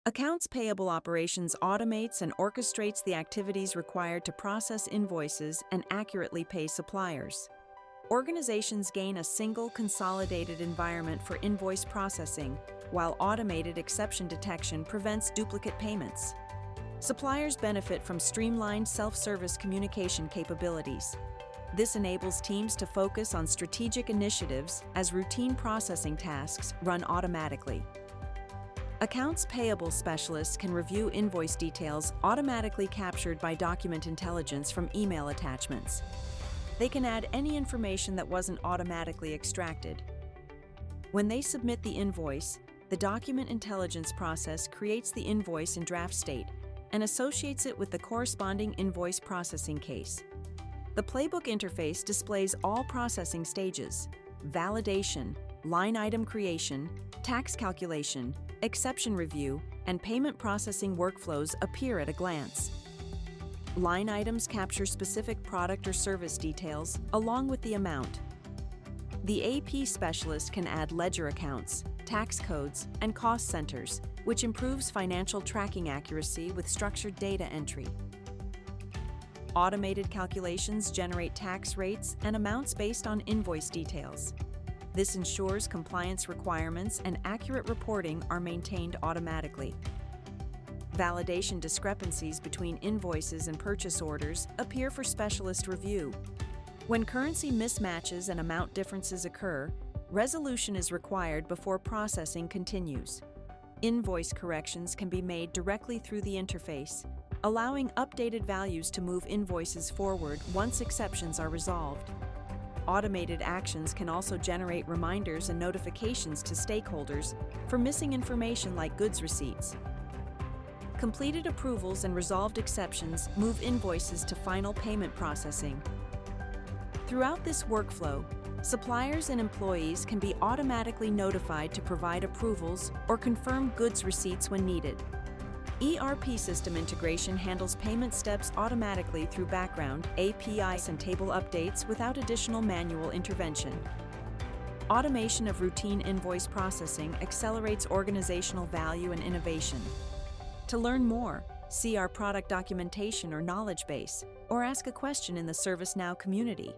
Accounts Payable Operations automates and orchestrates the activities required to process invoices and accurately pay suppliers. Organizations gain a single consolidated environment for invoice processing, while automated exception detection prevents duplicate payments. Suppliers benefit from streamlined self-service communication capabilities. This enables teams to focus on strategic initiatives as routine processing tasks run automatically. Accounts Payable Specialists can review invoice details automatically captured by document intelligence from email attachments. They can add any information that wasn't automatically extracted. When they submit the invoice, the document intelligence process creates the invoice in draft state and associates it with the corresponding invoice processing case. The playbook interface displays all processing stages: validation, line item creation, tax calculation, exception review, and payment processing workflows appear at a glance. Line items capture specific product or service details along with the amount. The AP specialist can add ledger accounts, tax codes, and cost centers, which improves financial tracking accuracy with structured data entry. Automated calculations generate tax rates and amounts based on invoice details. This ensures compliance requirements and accurate reporting are maintained automatically. Validation discrepancies between invoices and purchase orders appear for specialist review. When currency mismatches and amount differences occur, resolution is required before processing continues. Invoice corrections can be made directly through the interface, allowing updated values to move invoices forward once exceptions are resolved. Automated actions can also generate reminders and notifications to stakeholders for missing information like goods receipts. Completed approvals and resolved exceptions move invoices to final payment processing. Throughout this workflow, suppliers and employees can be automatically notified to provide approvals or confirm goods receipts when needed. ERP system integration handles payment steps automatically through background, APIs, and table updates without additional manual intervention. Automation of routine invoice processing accelerates organizational value and innovation. To learn more, see our product documentation or knowledge base, or ask a question in the ServiceNow community.